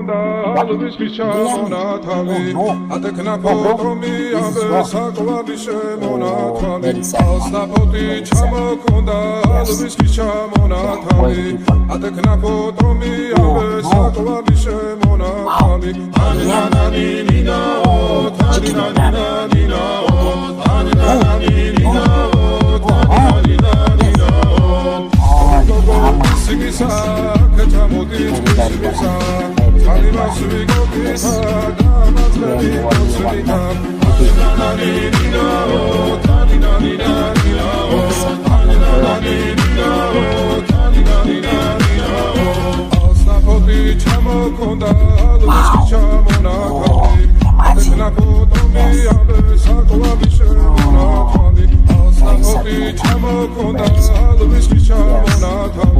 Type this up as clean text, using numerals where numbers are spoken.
მქონდა ალბისის ჩამონათალი ატეკნა ფოტომი ამბე საკვარი შემონათალი ასნაფოთი ჩამოქონდა ალბისის ჩამონათალი ატეკნა ფოტომი ამბე საკვარი შემონათალი ანინანინინაო თანინანინინაო ანინანინინაო Sigisa, kachamodi sigisa, kalima sugogisa, damas lagi kosita, anani nao, tani nani nani nao, anani nao, tani nani nani nao, asnapodi chamo konda, luski chamo na kali, atekna kotomi abe sakwa bishe na kali, asnapodi chamo konda, luski chamo na kali.